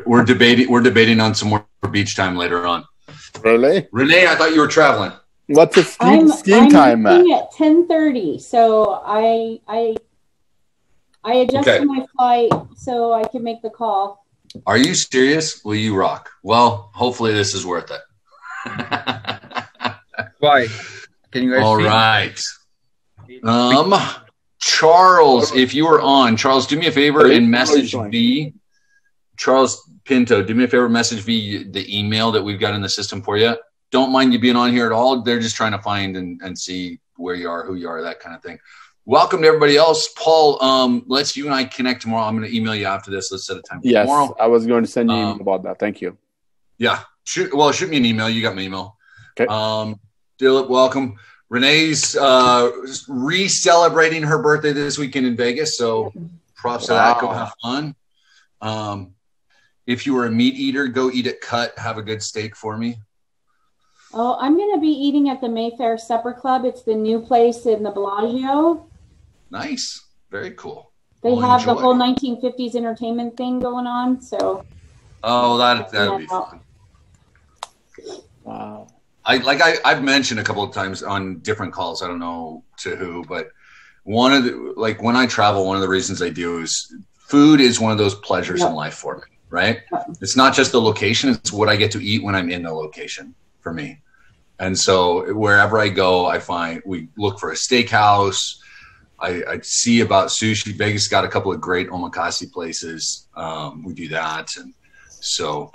we're debating on some more beach time later on. Really? Renee, I thought you were traveling. What's the skiing time at? I'm at 10:30, so I adjusted my flight so I can make the call. Are you serious? Will you rock? Well, hopefully this is worth it. Why? Can you guys All see? right. Charles, if you are on, Charles, do me a favor and message V. Charles Pinto, do me a favor, message V the email that we've got in the system for you. Don't mind you being on here at all. They're just trying to find and see where you are, who you are, that kind of thing. Welcome to everybody else. Paul, let's you and I connect tomorrow. I'm going to email you after this. Let's set a time for tomorrow. Yes, I was going to send you an email about that. Thank you. Yeah. Shoot me an email. You got my email. Okay. Dilip, welcome. Renee's re-celebrating her birthday this weekend in Vegas, so props to that. Go have fun. If you were a meat eater, go eat at Cut. Have a good steak for me. Oh, I'm going to be eating at the Mayfair Supper Club. It's the new place in the Bellagio. Nice. Very cool. They have the whole 1950s entertainment thing going on, so. Oh, that'll be fun. Wow. I've mentioned a couple of times on different calls, I don't know to who, but one of the, like when I travel, one of the reasons I do is food is one of those pleasures in life for me, right? It's not just the location, it's what I get to eat when I'm in the location for me. And so wherever I go, I find we look for a steakhouse. I see about sushi. Vegas got a couple of great omakase places. We do that. And so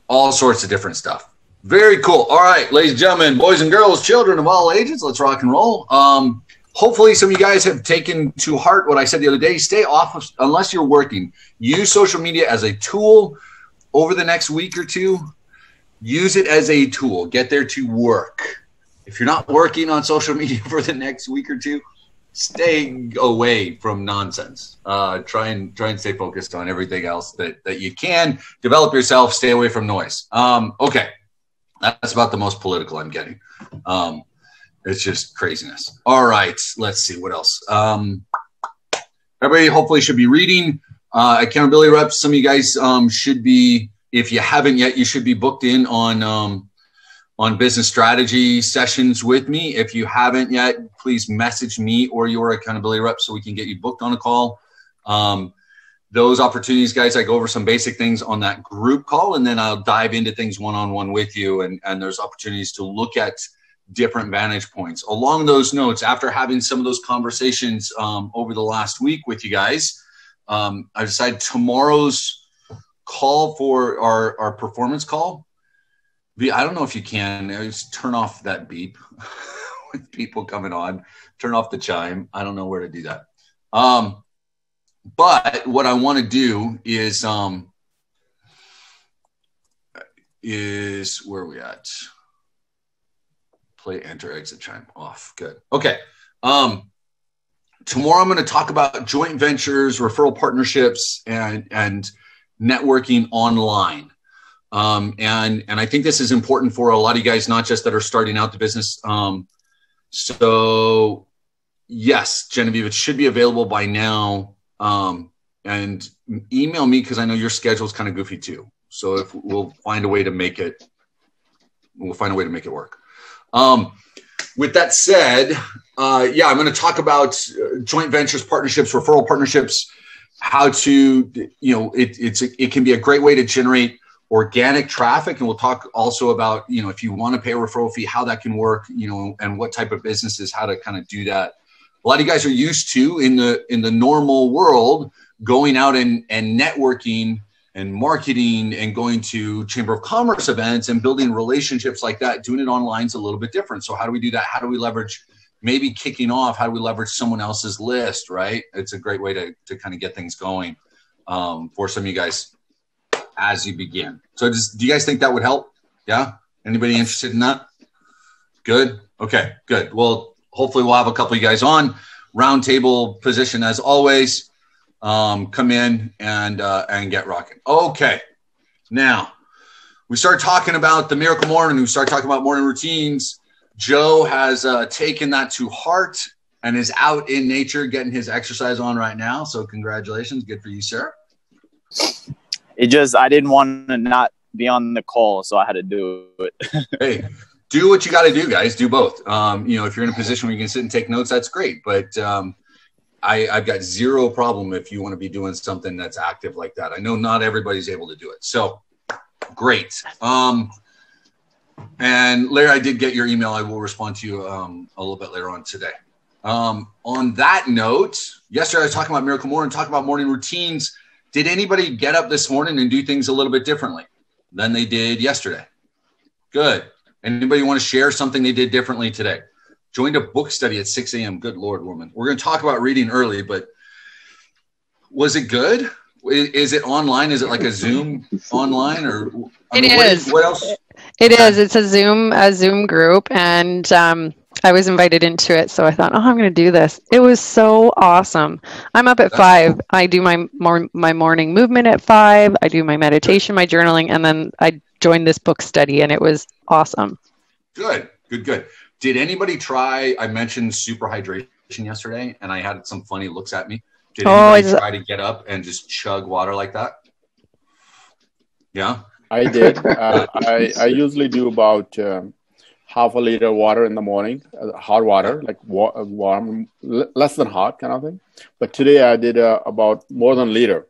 all sorts of different stuff. Very cool. All right, ladies and gentlemen, boys and girls, children of all ages, let's rock and roll. Hopefully some of you guys have taken to heart what I said the other day. Stay off of, unless you're working. Use social media as a tool over the next week or two. Use it as a tool. Get there to work. If you're not working on social media for the next week or two, stay away from nonsense. Try and stay focused on everything else that you can. Develop yourself. Stay away from noise. Okay. That's about the most political I'm getting. It's just craziness. All right. Let's see what else. Everybody hopefully should be reading Accountability Reps. Some of you guys should be, if you haven't yet, you should be booked in on business strategy sessions with me. If you haven't yet, please message me or your accountability rep so we can get you booked on a call. Those opportunities, guys, I go over some basic things on that group call, and then I'll dive into things one-on-one with you. And there's opportunities to look at different vantage points. Along those notes, after having some of those conversations over the last week with you guys, I decided tomorrow's call for our performance call. I don't know if you can just turn off that beep with people coming on, turn off the chime. I don't know where to do that. But what I want to do is where are we at? Play, enter, exit, chime off. Good. Okay. Tomorrow I'm going to talk about joint ventures, referral partnerships, and networking online. And I think this is important for a lot of you guys, not just that are starting out the business. So yes, Genevieve, it should be available by now. And email me, because I know your schedule is kind of goofy too. So if we'll find a way to make it, work. With that said, yeah, I'm going to talk about joint ventures, partnerships, referral partnerships, how to, it can be a great way to generate organic traffic. And we'll talk also about, if you want to pay a referral fee, how that can work, and what type of businesses, how to kind of do that. A lot of you guys are used to in the normal world going out and networking and marketing and going to Chamber of Commerce events and building relationships like that. Doing it online is a little bit different. So how do we do that? How do we leverage, maybe kicking off, how do we leverage someone else's list, right? It's a great way to kind of get things going for some of you guys as you begin. So do you guys think that would help? Yeah? Anybody interested in that? Good? Okay, good. Well, hopefully we'll have a couple of you guys on. Roundtable position as always. Come in and get rocking. Okay. Now, we start talking about the Miracle Morning. We start talking about morning routines. Joe has taken that to heart and is out in nature getting his exercise on right now. So congratulations. Good for you, sir. I didn't want to not be on the call, so I had to do it. Hey, do what you got to do, guys. Do both. If you're in a position where you can sit and take notes, that's great. But I've got zero problem if you want to be doing something that's active like that. I know not everybody's able to do it. So great. And Larry, I did get your email. I will respond to you a little bit later on today. On that note, yesterday I was talking about Miracle Morning, talking about morning routines. Did anybody get up this morning and do things a little bit differently than they did yesterday? Good. Anybody want to share something they did differently today? Joined a book study at 6 a.m. Good Lord, woman. We're going to talk about reading early, but was it good? Is it online? Is it like a Zoom online or? It is. What else? It is. It's a Zoom group, and I was invited into it, so I thought, I'm going to do this. It was so awesome. I'm up at 5. I do my morning movement at 5. I do my meditation, my journaling, and then I joined this book study, and it was awesome. Good. Did anybody try? I mentioned super hydration yesterday, and I had some funny looks at me. Did anybody try to get up and just chug water like that? Yeah, I did. I usually do about half a liter of water in the morning, hot water, like warm, less than hot kind of thing. But today I did about more than a liter.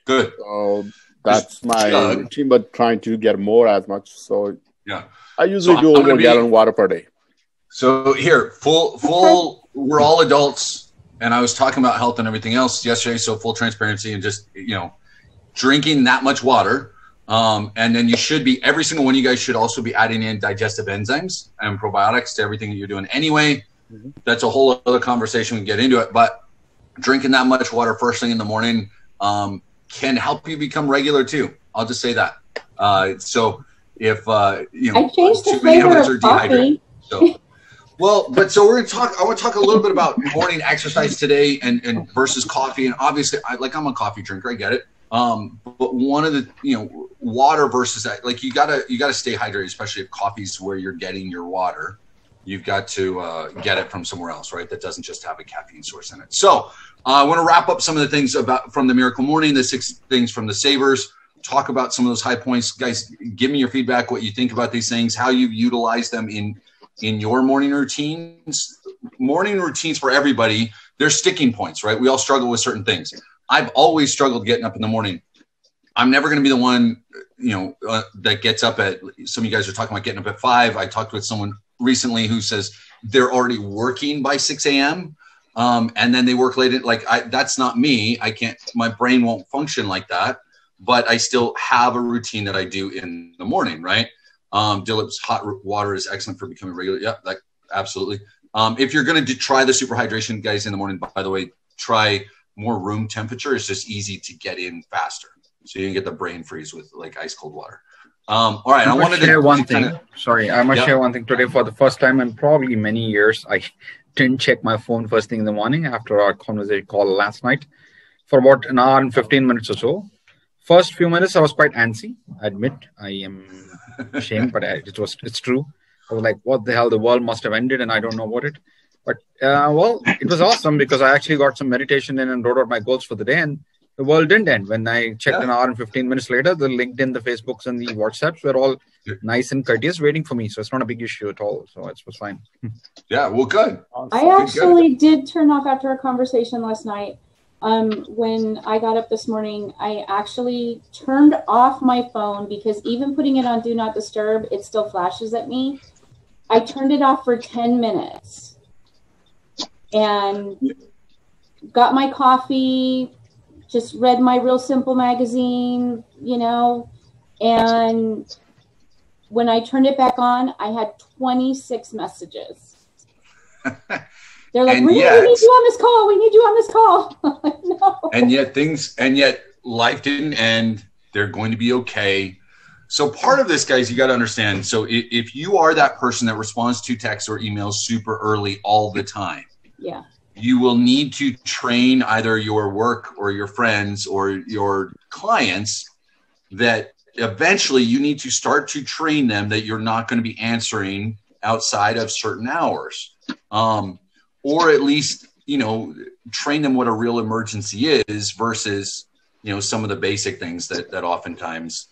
Good. So that's my routine, but trying to get more as much. So yeah, I usually do over a gallon of water per day. So here, full. We're all adults, and I was talking about health and everything else yesterday. So full transparency and just drinking that much water. And then you should be, every single one of you guys should also be adding in digestive enzymes and probiotics to everything that you're doing anyway. Mm-hmm. That's a whole other conversation. We can get into it, but drinking that much water first thing in the morning can help you become regular too. I'll just say that. So if, I changed the flavor of coffee. So, so we're going to talk, I want to talk a little bit about morning exercise today and versus coffee. And obviously I'm a coffee drinker. I get it. But one of the, water versus that, like you gotta stay hydrated, especially if coffee's where you're getting your water. You've got to get it from somewhere else, right? That doesn't just have a caffeine source in it. So I want to wrap up some of the things from the Miracle Morning, the 6 things from the Savers, talk about some of those high points. Guys, give me your feedback, what you think about these things, how you utilize them in your morning routines. Morning routines for everybody, they're sticking points, right? We all struggle with certain things. I've always struggled getting up in the morning. I'm never going to be the one, that gets up at, some of you guys are talking about getting up at 5. I talked with someone recently who says they're already working by 6 a.m. And then they work late. That's not me. I can't, my brain won't function like that, but I still have a routine that I do in the morning, right? Dilip's hot water is excellent for becoming regular. Yeah, absolutely. If you're going to try the super hydration, guys, in the morning, by the way, try more room temperature. It's just easy to get in faster. So you can get the brain freeze with like ice cold water. All right. I wanted to share one thing. Sorry, I must share one thing today. For the first time in probably many years, I didn't check my phone first thing in the morning after our conversation call last night for about an hour and 15 minutes or so. First few minutes, I was quite antsy. I admit, I am ashamed, but it's true. I was like, what the hell? The world must have ended and I don't know about it. But, it was awesome because I actually got some meditation in and wrote out my goals for the day. And the world didn't end. When I checked an hour and 15 minutes later, the LinkedIn, the Facebooks, and the WhatsApps were all nice and courteous waiting for me. So it's not a big issue at all. So it was fine. Yeah, well, good. I actually did turn off after our conversation last night. When I got up this morning, I actually turned off my phone because even putting it on Do Not Disturb, it still flashes at me. I turned it off for 10 minutes and got my coffee, just read my Real Simple magazine, and when I turned it back on, I had 26 messages. They're like, we need you on this call. We need you on this call. No. And yet life didn't end. They're going to be okay. So part of this, guys, you got to understand. So if you are that person that responds to texts or emails super early all the time, you will need to train either your work or your friends or your clients that eventually you need to start to train them that you're not going to be answering outside of certain hours. Or at least, train them what a real emergency is versus some of the basic things that oftentimes,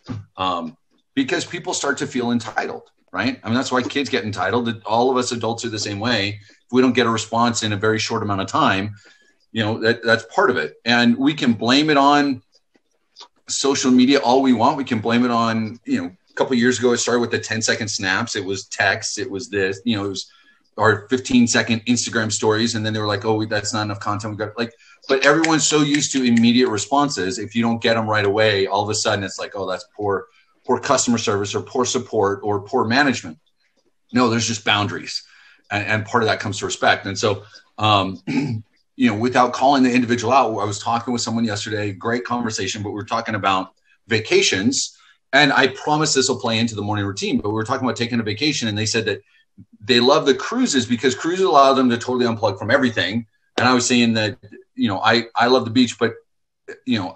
because people start to feel entitled, right? I mean, that's why kids get entitled. All of us adults are the same way. If we don't get a response in a very short amount of time, that's part of it. And we can blame it on social media all we want. We can blame it on, a couple of years ago, it started with the 10-second snaps. It was text. It was this, it was our 15-second Instagram stories. And then they were like, oh, that's not enough content. We got but everyone's so used to immediate responses. If you don't get them right away, all of a sudden it's like, oh, that's poor customer service or poor support or poor management. No, there's just boundaries. And part of that comes to respect. And so, without calling the individual out, I was talking with someone yesterday, great conversation, but we were talking about vacations. And I promise this will play into the morning routine, but we were talking about taking a vacation. And they said that they love the cruises because cruises allow them to totally unplug from everything. And I was saying that, I love the beach, but,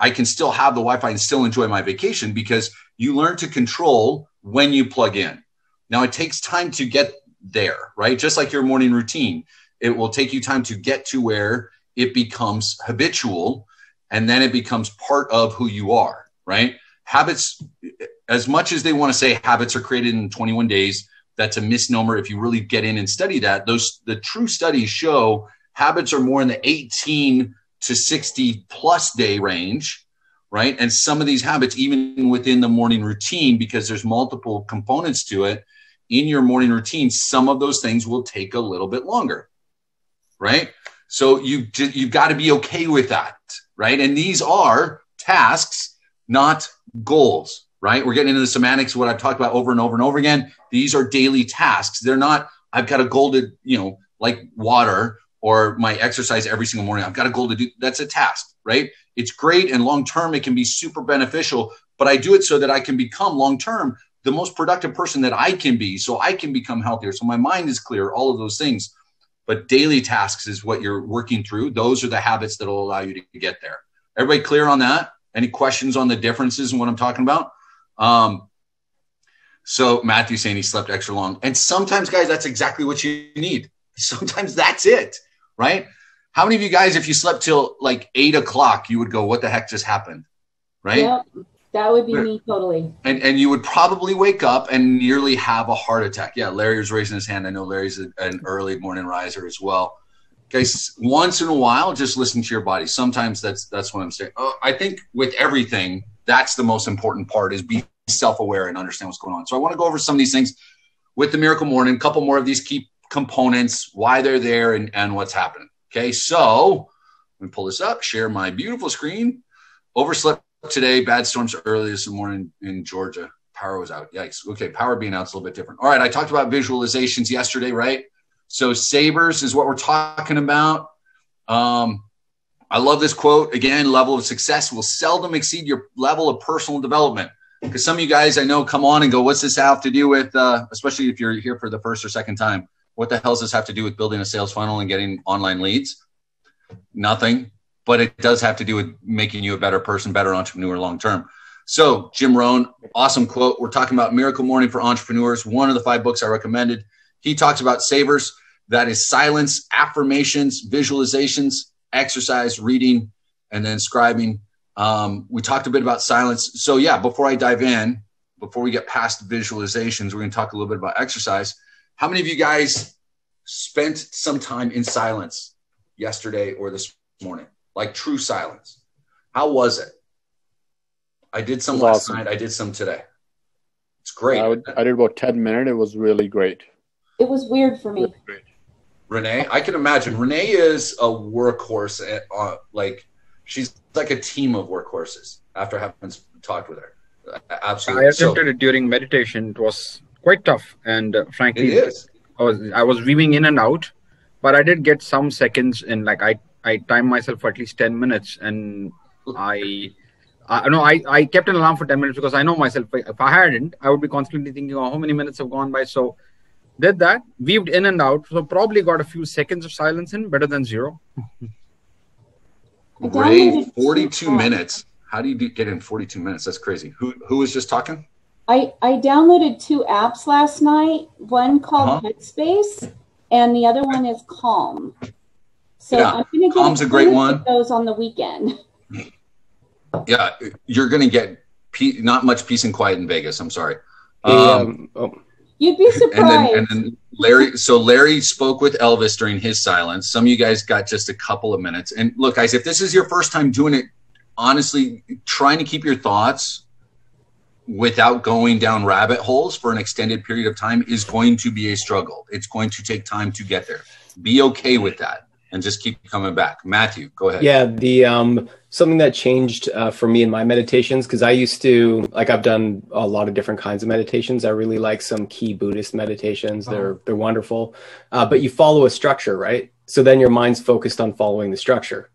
I can still have the Wi-Fi and still enjoy my vacation because you learn to control when you plug in. Now it takes time to get there, right? Just like your morning routine, it will take you time to get to where it becomes habitual and then it becomes part of who you are, right? Habits, as much as they want to say habits are created in 21 days, that's a misnomer. If you really get in and study that, the true studies show habits are more in the 18 to 60 plus day range, right? And some of these habits, even within the morning routine, because there's multiple components to it in your morning routine, some of those things will take a little bit longer, right? So you've got to be okay with that, right? And these are tasks, not goals, right? We're getting into the semantics of what I've talked about over and over and over again. These are daily tasks. They're not, I've got a goal to, like water or my exercise every single morning. I've got a goal to do. That's a task, right? It's great. And long-term, it can be super beneficial, but I do it so that I can become long-term the most productive person that I can be, so I can become healthier. So my mind is clear, all of those things. But daily tasks is what you're working through. Those are the habits that will allow you to get there. Everybody clear on that? Any questions on the differences in what I'm talking about? So Matthew's saying he slept extra long. And sometimes, guys, that's exactly what you need. Sometimes that's it, right? How many of you guys, if you slept till like 8 o'clock, you would go, what the heck just happened, right? Yep, that would be me totally. And you would probably wake up and nearly have a heart attack. Yeah, Larry was raising his hand. I know Larry's an early morning riser as well. Guys, once in a while, just listen to your body. Sometimes that's what I'm saying. I think with everything, that's the most important part is be self-aware and understand what's going on. So I want to go over some of these things with the Miracle Morning, a couple more of these key components, why they're there and what's happening. Okay, so let me pull this up, share my beautiful screen. Overslept today, bad storms early this morning in Georgia. Power was out. Yikes. Okay, power being out is a little bit different. All right, I talked about visualizations yesterday, right? So sabers is what we're talking about. I love this quote. Again, level of success will seldom exceed your level of personal development. Because some of you guys I know come on and go, what's this have to do with, especially if you're here for the first or second time, what the hell does this have to do with building a sales funnel and getting online leads? Nothing, but it does have to do with making you a better person, better entrepreneur long-term. So Jim Rohn, awesome quote. We're talking about Miracle Morning for Entrepreneurs, one of the 5 books I recommended. He talks about savers. That is silence, affirmations, visualizations, exercise, reading, and then scribing. We talked a bit about silence. So yeah, before I dive in, before we get past visualizations, we're going to talk a little bit about exercise. How many of you guys spent some time in silence yesterday or this morning? Like true silence. How was it? I did some last night. I did some today. It's great. I did about 10 minutes. It was really great. It was weird for me. Renee, I can imagine. Renee is a workhorse. She's like a team of workhorses after having talked with her. Absolutely. I attempted it during meditation. It was quite tough. And frankly, it is. I was weaving in and out, but I did get some seconds in. Like I timed myself for at least 10 minutes. And I kept an alarm for 10 minutes because I know myself. If I hadn't, I would be constantly thinking, oh, how many minutes have gone by? So did that, weaved in and out. So probably got a few seconds of silence in, better than 0. Great, 42 minutes. How do you get in 42 minutes? That's crazy. Who was just talking? I downloaded 2 apps last night. One called Headspace, and the other one is Calm. So yeah, I'm going to get Calm's a great one. Those on the weekend. Yeah, you're going to get not much peace and quiet in Vegas. I'm sorry. You'd be surprised. And then Larry spoke with Elvis during his silence. Some of you guys got just a couple of minutes. And look, guys, if this is your first time doing it, honestly, trying to keep your thoughts without going down rabbit holes for an extended period of time is going to be a struggle. It's going to take time to get there. Be okay with that and just keep coming back. Matthew, go ahead. Yeah, the something that changed for me in my meditations, because I used to, I've done a lot of different kinds of meditations. I really like some key Buddhist meditations. They're wonderful. But you follow a structure, right? So then your mind's focused on following the structure.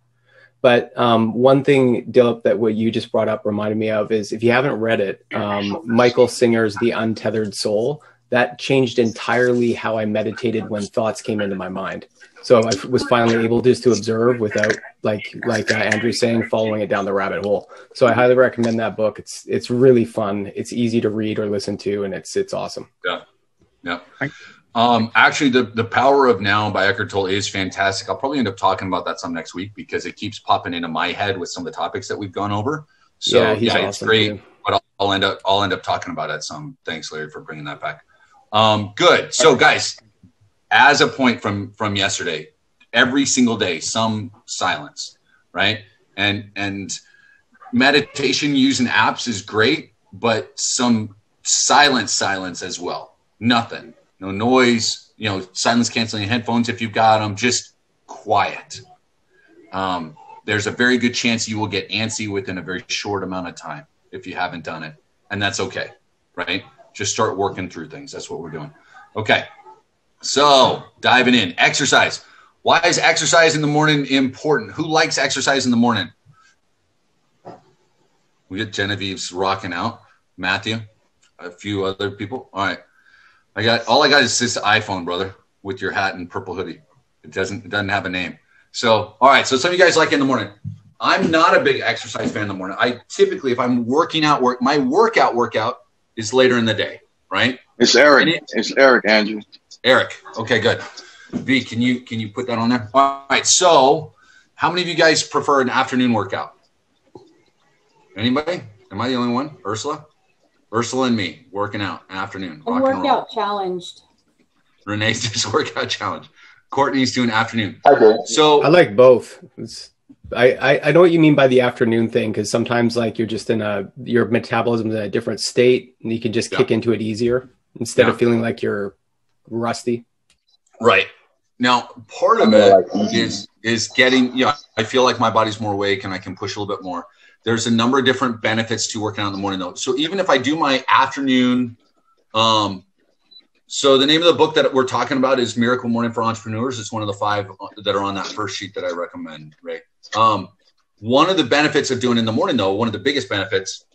But one thing, Dilip, that what you just brought up reminded me of is, if you haven't read it, Michael Singer's The Untethered Soul, that changed entirely how I meditated when thoughts came into my mind. So I was finally able just to observe without, like Andrew's saying, following it down the rabbit hole. So I highly recommend that book. It's really fun. It's easy to read or listen to, and it's awesome. Yeah. Actually, the Power of Now by Eckhart Tolle is fantastic. I'll probably end up talking about that some next week because it keeps popping into my head with some of the topics that we've gone over. So he's awesome, it's great. Too. But I'll end up talking about it some. Thanks, Larry, for bringing that back. Good. So, guys, as a point from yesterday, every single day, some silence, right? And meditation using apps is great, but some silence as well. Nothing. No noise, silence canceling headphones if you've got them, just quiet. There's a very good chance you will get antsy within a very short amount of time if you haven't done it. And that's okay, right? Just start working through things. That's what we're doing. Okay. So diving in, exercise. Why is exercise in the morning important? Who likes exercise in the morning? We get Genevieve's rocking out. Matthew, a few other people. All right. All I got is this iPhone, brother, with your hat and purple hoodie. It doesn't have a name. So, all right. So some of you guys like in the morning. I'm not a big exercise fan in the morning. I typically, if I'm working out, my workout is later in the day, right? It's Eric. It's Eric, Andrew. Eric. Okay, good. V, can you put that on there? All right. So how many of you guys prefer an afternoon workout? Anybody? Am I the only one? Ursula and me working out afternoon. I'm workout challenged. Renee's just workout challenge. Courtney's doing afternoon. Okay. So I like both. I know what you mean by the afternoon thing, because sometimes you're just your metabolism's in a different state and you can just kick into it easier instead of feeling like you're rusty. Right. Now, part of it is getting, I feel like my body's more awake and I can push a little bit more. There's a number of different benefits to working out in the morning, though. So even if I do my afternoon, so the name of the book that we're talking about is Miracle Morning for Entrepreneurs. It's one of the 5 that are on that first sheet that I recommend, Ray. One of the benefits of doing it in the morning, though, one of the biggest benefits,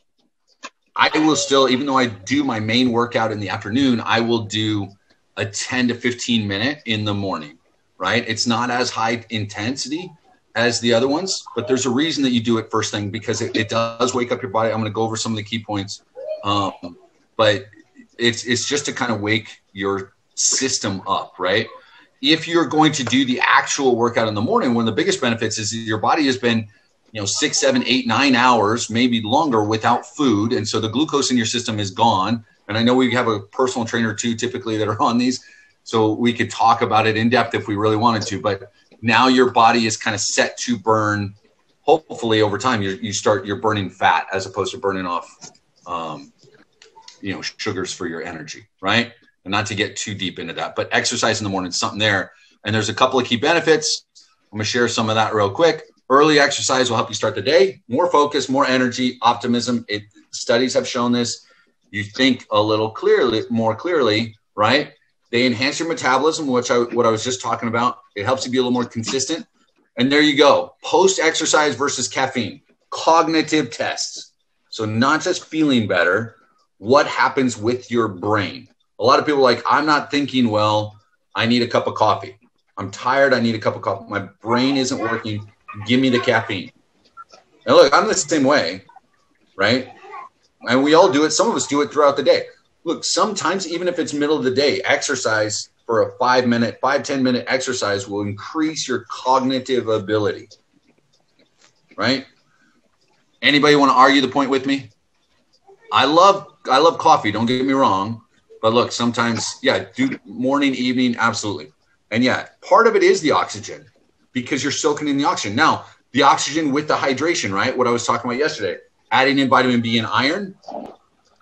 I will still, even though I do my main workout in the afternoon, I will do a 10 to 15 minute in the morning, right? It's not as high intensity as the other ones, but there's a reason that you do it first thing, because it does wake up your body. I'm going to go over some of the key points, but it's just to kind of wake your system up, right? If you're going to do the actual workout in the morning, one of the biggest benefits is your body has been, 6, 7, 8, 9 hours, maybe longer without food. And so the glucose in your system is gone. And I know we have a personal trainer or 2 typically that are on these, so we could talk about it in depth if we really wanted to, but now your body is kind of set to burn. Hopefully over time, you're burning fat as opposed to burning off, sugars for your energy, right? And not to get too deep into that, but exercise in the morning is something there. And there's a couple of key benefits. I'm going to share some of that real quick. Early exercise will help you start the day. More focus, more energy, optimism. Studies have shown this. You think a little more clearly, right? They enhance your metabolism, what I was just talking about. It helps you be a little more consistent. And there you go. Post-exercise versus caffeine. Cognitive tests. So not just feeling better, what happens with your brain? A lot of people are like, I'm not thinking well. I need a cup of coffee. I'm tired. I need a cup of coffee. My brain isn't working. Give me the caffeine. And look, I'm the same way, right? And we all do it. Some of us do it throughout the day. Look, sometimes even if it's middle of the day, exercise for a 10 minute exercise will increase your cognitive ability, right? Anybody want to argue the point with me? I love coffee. Don't get me wrong. But look, sometimes, yeah, do morning, evening, absolutely. And yeah, part of it is the oxygen because you're soaking in the oxygen. Now, the oxygen with the hydration, right? What I was talking about yesterday, adding in vitamin B and iron.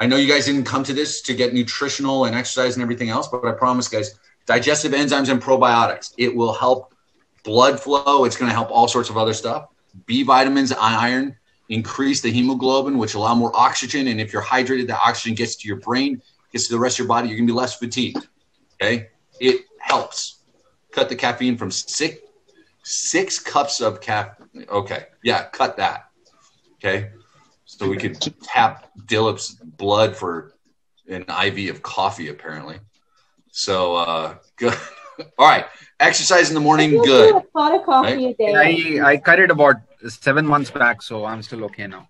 I know you guys didn't come to this to get nutritional and exercise and everything else, but I promise, guys, digestive enzymes and probiotics. It will help blood flow. It's going to help all sorts of other stuff. B vitamins, iron, increase the hemoglobin, which allow more oxygen. And if you're hydrated, the oxygen gets to your brain, gets to the rest of your body. You're going to be less fatigued. Okay. It helps. Cut the caffeine from six cups of caffeine. Okay. Yeah. Cut that. Okay. So we could tap Dilip's blood for an IV of coffee, apparently. So good. All right. Exercise in the morning, good. A pot of coffee a day. I cut it about 7 months back, so I'm still okay now.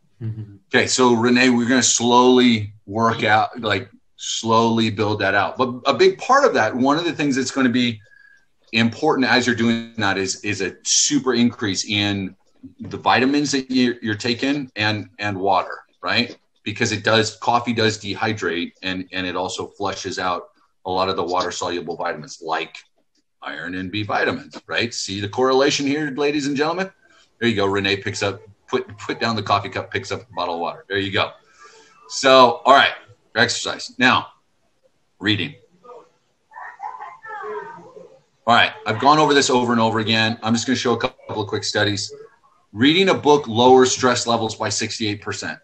Okay, so Renee, we're going to slowly work out, like slowly build that out. But a big part of that, one of the things that's going to be important as you're doing that is a super increase in the vitamins that you're taking and water, right? Because coffee does dehydrate and it also flushes out a lot of the water soluble vitamins like iron and B vitamins, right? See the correlation here, ladies and gentlemen? There you go. Renee picks up, put down the coffee cup, picks up a bottle of water. There you go. So, all right, exercise. Now, reading. All right, I've gone over this over and over again. I'm just going to show a couple of quick studies. Reading a book lowers stress levels by 68%.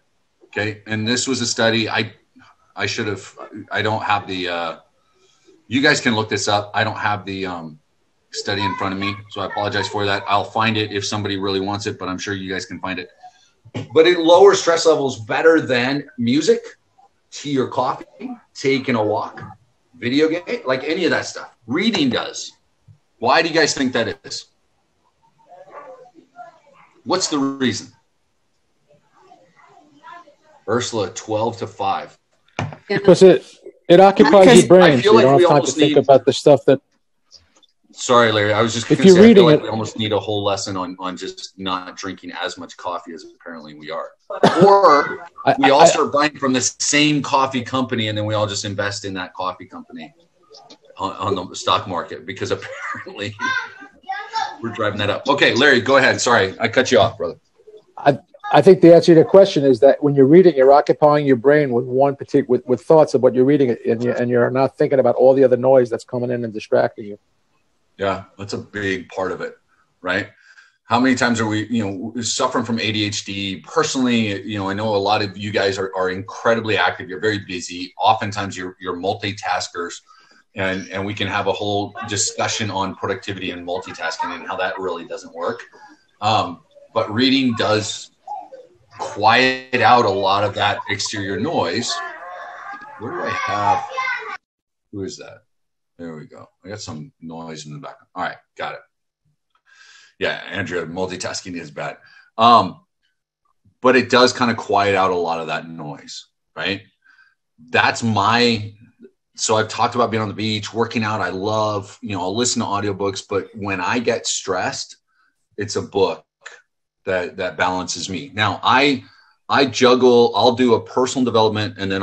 Okay, and this was a study. I don't have the, you guys can look this up. I don't have the study in front of me, so I apologize for that. I'll find it if somebody really wants it, but I'm sure you guys can find it. But it lowers stress levels better than music, tea or coffee, taking a walk, video game, like any of that stuff. Reading does. Why do you guys think that is? What's the reason? Ursula, 12 to 5. Because it occupies your brain, so you don't have time to think about the stuff that... Sorry, Larry. I was just going to say, I feel like we almost need a whole lesson on just not drinking as much coffee as apparently we are. Or we all start buying from the same coffee company, and then we all just invest in that coffee company on the stock market, because apparently we're driving that up. Okay, Larry, go ahead. Sorry, I cut you off, brother. I think the answer to your question is that when you're reading, you're occupying your brain with one particular with thoughts of what you're reading, and you're not thinking about all the other noise that's coming in and distracting you. Yeah, that's a big part of it, right? How many times are we, suffering from ADHD? Personally, I know a lot of you guys are incredibly active. You're very busy. Oftentimes you're multitaskers, and we can have a whole discussion on productivity and multitasking and how that really doesn't work. But reading does quiet out a lot of that exterior noise. Where do I have, who is that? There we go. I got some noise in the background. All right, got it. Yeah, Andrea, multitasking is bad. But it does kind of quiet out a lot of that noise, right? So I've talked about being on the beach, working out. I love, I'll listen to audiobooks, but when I get stressed, it's a book that balances me. Now, I juggle, I'll do a personal development, and then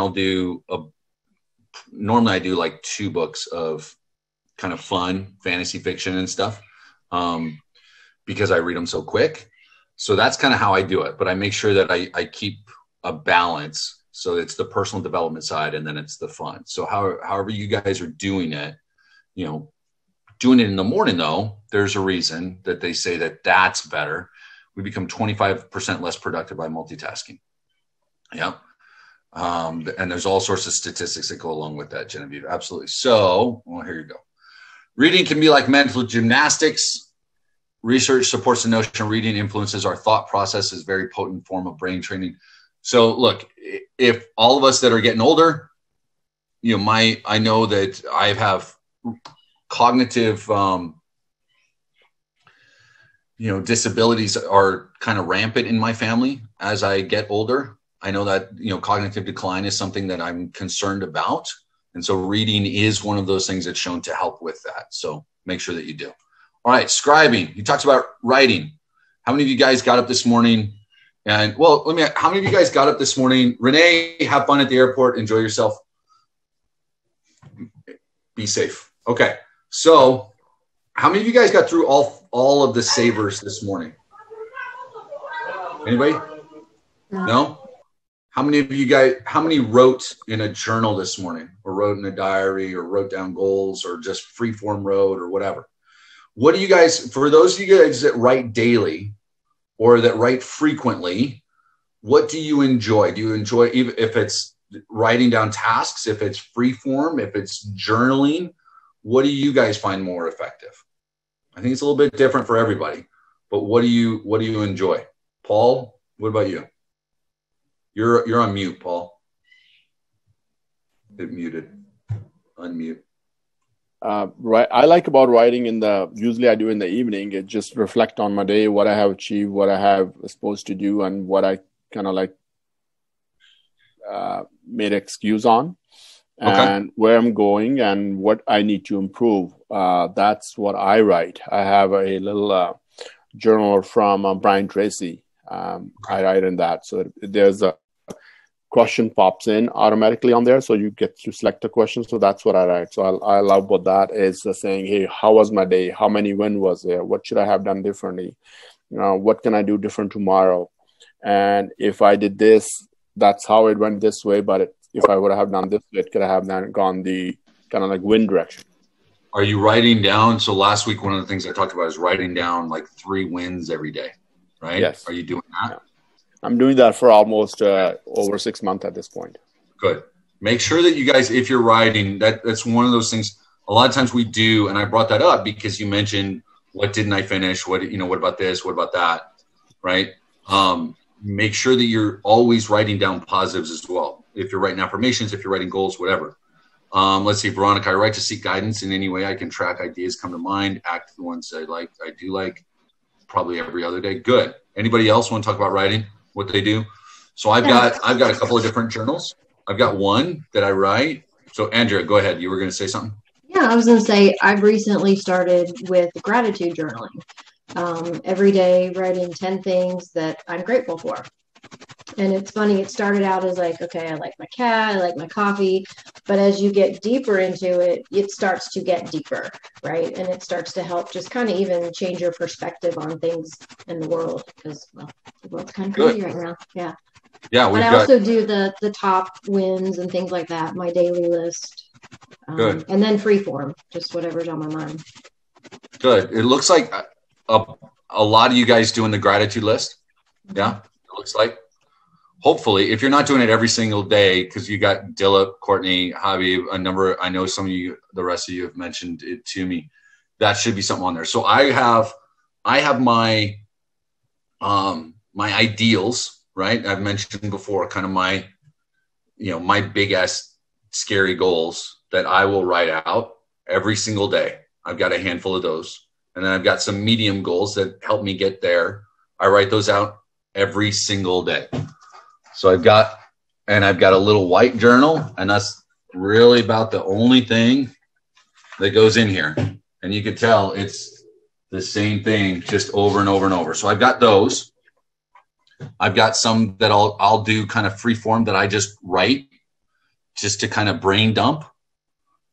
normally I do like 2 books of kind of fun fantasy fiction and stuff, because I read them so quick. So that's kind of how I do it. But I make sure that I keep a balance. So it's the personal development side, and then it's the fun. So however you guys are doing it, doing it in the morning, though, there's a reason that they say that that's better. We become 25% less productive by multitasking. Yeah. And there's all sorts of statistics that go along with that, Genevieve. Absolutely. So, here you go. Reading can be like mental gymnastics. Research supports the notion reading influences our thought process is a very potent form of brain training. So look, if all of us that are getting older, I know that I have cognitive, disabilities are kind of rampant in my family as I get older. I know that, cognitive decline is something that I'm concerned about. And so reading is one of those things that's shown to help with that. So make sure that you do. All right. Scribing. You talked about writing. How many of you guys got up this morning And well, how many of you guys got up this morning? Renee, have fun at the airport. Enjoy yourself. Be safe. Okay. So how many of you guys got through all of the savers this morning? Anybody? No? How many wrote in a journal this morning, or wrote in a diary, or wrote down goals, or just free form wrote, or whatever? What do you guys, for those of you guys that write daily or that write frequently, what do you enjoy? Do you enjoy, even if it's writing down tasks, if it's free form, if it's journaling? What do you guys find more effective? I think it's a little bit different for everybody, but what do you enjoy? Paul, what about you? You're on mute, Paul. It muted. Unmute. Right. I like about writing usually I do in the evening. It just reflect on my day, what I have achieved, what I have supposed to do, and what I kind of like made excuse on, and where I'm going and what I need to improve. That's what I write. I have a little journal from Brian Tracy. I write in that. So there's a question pops in automatically on there, so you get to select a question. So that's what I write. So I love what that is, saying, hey, how was my day? How many wins was there? What should I have done differently? What can I do different tomorrow? And if I did this, that's how it went this way. But if I would have done this, it could have gone the kind of like win direction. Are you writing down? So last week, one of the things I talked about is writing down like 3 wins every day, right? Yes. Are you doing that? Yeah. I'm doing that for almost over 6 months at this point. Good. Make sure that you guys, if you're writing, that's one of those things a lot of times we do. And I brought that up because you mentioned, what didn't I finish? What about this? What about that? Right. Make sure that you're always writing down positives as well. If you're writing affirmations, if you're writing goals, whatever. Let's see, Veronica, I write to seek guidance in any way I can track ideas come to mind, act the ones I do like probably every other day. Good. Anybody else want to talk about writing, what they do? So I've got a couple of different journals. I've got one that I write. So Andrea, go ahead. You were going to say something? Yeah, I was going to say, I've recently started with gratitude journaling. Every day writing 10 things that I'm grateful for. And it's funny, it started out as like, okay, I like my cat, I like my coffee. But as you get deeper into it, it starts to get deeper, right? And it starts to help just kind of even change your perspective on things in the world. Because, well, the world's kind of crazy right now. Yeah. Yeah. But I also do the top wins and things like that, my daily list. Good. And then freeform, just whatever's on my mind. Good. It looks like a lot of you guys doing the gratitude list. Yeah. It looks like. Hopefully, if you're not doing it every single day, because you got Dilla, Courtney, Habib, a number, I know some of you, the rest of you have mentioned it to me. That should be something on there. So I have my my ideals, right? I've mentioned before, kind of my big ass scary goals that I will write out every single day. I've got a handful of those, and then I've got some medium goals that help me get there. I write those out every single day. So I've got a little white journal, and that's really about the only thing that goes in here. And you can tell it's the same thing just over and over and over. So I've got those. I've got some that I'll do kind of free form that I just write just to kind of brain dump,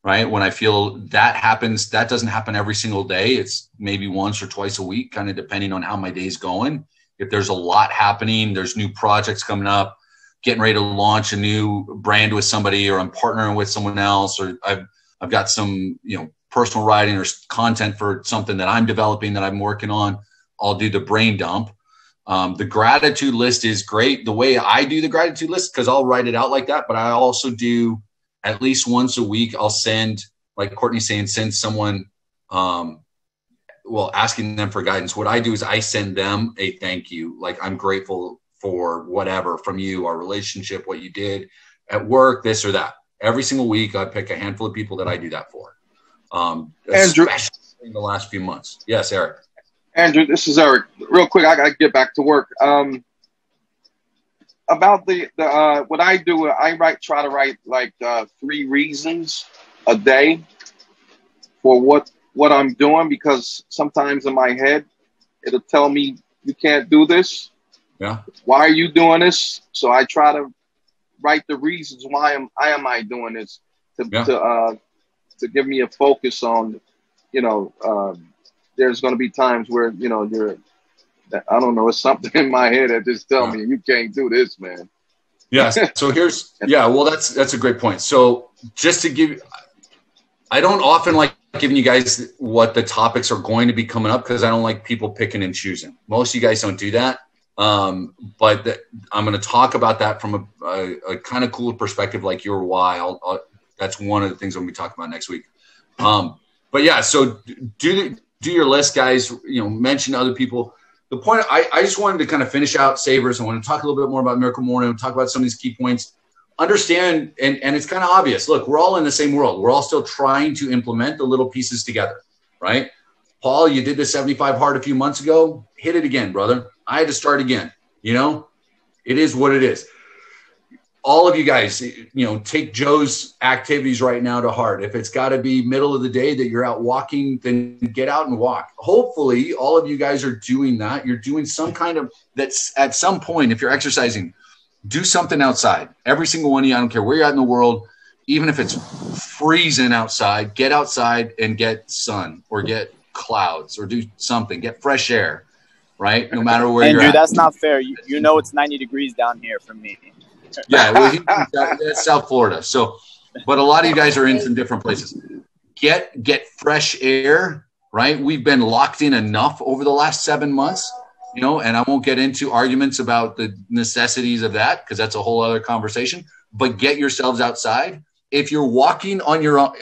right? When I feel that happens, that doesn't happen every single day. It's maybe once or twice a week, kind of depending on how my day's going. If there's a lot happening, there's new projects coming up, getting ready to launch a new brand with somebody, or I'm partnering with someone else, or I've got some, personal writing or content for something that I'm developing that I'm working on, I'll do the brain dump. The gratitude list is great. The way I do the gratitude list, because I'll write it out like that, but I also do at least once a week, I'll send, like Courtney's saying, send someone, asking them for guidance. What I do is I send them a thank you. Like, I'm grateful for whatever from you, our relationship, what you did at work, this or that. Every single week, I pick a handful of people that I do that for. Andrew, especially in the last few months. Yes, Eric. Andrew, this is Eric. Real quick, I got to get back to work. About the what I do, I try to write like 3 reasons a day for what I'm doing, because sometimes in my head it'll tell me you can't do this, Yeah. Why are you doing this? So I try to write the reasons why am I doing this to give me a focus on, there's going to be times where, I don't know, it's something in my head that just tell me you can't do this, man. Yeah. So that's a great point. So just to give, I don't often like giving you guys what the topics are going to be coming up because I don't like people picking and choosing. Most of you guys don't do that. I'm going to talk about that from a kind of cool perspective, like your why. That's one of the things we're going to be talking about next week. But yeah, so do your list, guys. Mention to other people. The point I just wanted to kind of finish out Savers. I want to talk a little bit more about Miracle Morning. We'll talk about some of these key points. Understand, and it's kind of obvious. Look, we're all in the same world. We're all still trying to implement the little pieces together, right? Paul, you did the 75 hard a few months ago. Hit it again, brother. I had to start again. It is what it is. All of you guys, take Joe's activities right now to heart. If it's got to be middle of the day that you're out walking, then get out and walk. Hopefully, all of you guys are doing that. You're doing some kind of that's at some point, if you're exercising, do something outside. Every single one of you, I don't care where you're at in the world, even if it's freezing outside, get outside and get sun or get clouds or do something. Get fresh air, right? No matter where you're at. Andrew, that's not fair. You know it's 90 degrees down here from me. Yeah, well, that's South Florida. So, but a lot of you guys are in some different places. Get fresh air, right? We've been locked in enough over the last 7 months, and I won't get into arguments about the necessities of that because that's a whole other conversation. But get yourselves outside. If you're walking on your own,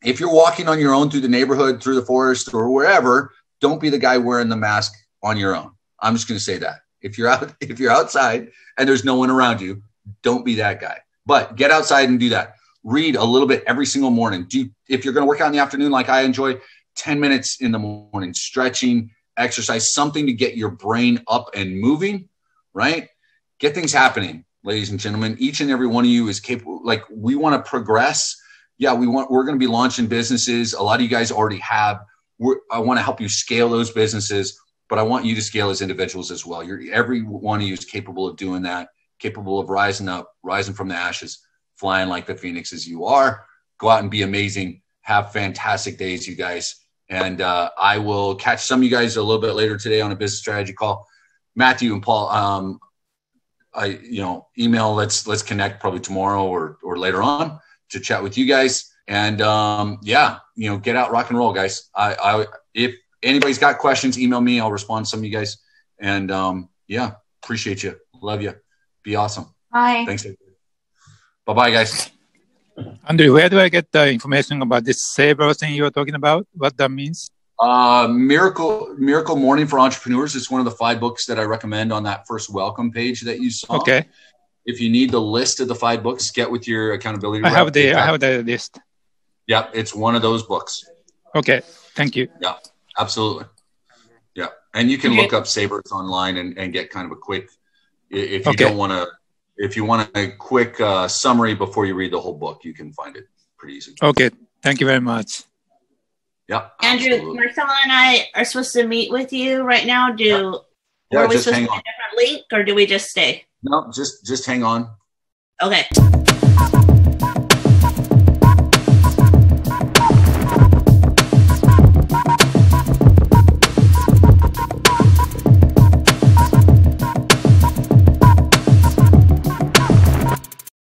if you're walking on your own through the neighborhood, through the forest, or wherever, don't be the guy wearing the mask on your own. I'm just going to say that. If you're outside and there's no one around you, don't be that guy. But get outside and do that. Read a little bit every single morning. If you're going to work out in the afternoon, like I enjoy, 10 minutes in the morning, stretching, exercise, something to get your brain up and moving, right? Get things happening, ladies and gentlemen. Each and every one of you is capable. Like, we want to progress. Yeah, we're going to be launching businesses. A lot of you guys already have. I want to help you scale those businesses. But I want you to scale as individuals as well. Every one of you is capable of doing that, capable of rising up, rising from the ashes, flying like the phoenixes you are. Go out and be amazing. Have fantastic days, you guys. And I will catch some of you guys a little bit later today on a business strategy call. Matthew and Paul, email. Let's connect probably tomorrow or later on to chat with you guys. And get out, rock and roll, guys. If anybody's got questions, email me. I'll respond to some of you guys. And appreciate you. Love you. Be awesome. Bye. Thanks. Bye-bye, guys. Andrew, where do I get the information about this Saver thing you were talking about? What that means? Miracle Morning for Entrepreneurs is one of the 5 books that I recommend on that first welcome page that you saw. Okay. If you need the list of the 5 books, get with your accountability. I have the list. Yeah, it's one of those books. Okay. Thank you. Yeah. Absolutely. Yeah. And you can look up Savers online and get kind of a quick, if you want a quick summary before you read the whole book, you can find it pretty easy. Okay. Thank you very much. Yeah. Andrew, absolutely. Marcella and I are supposed to meet with you right now. Are we supposed to get a different link or do we just stay? No, just hang on. Okay.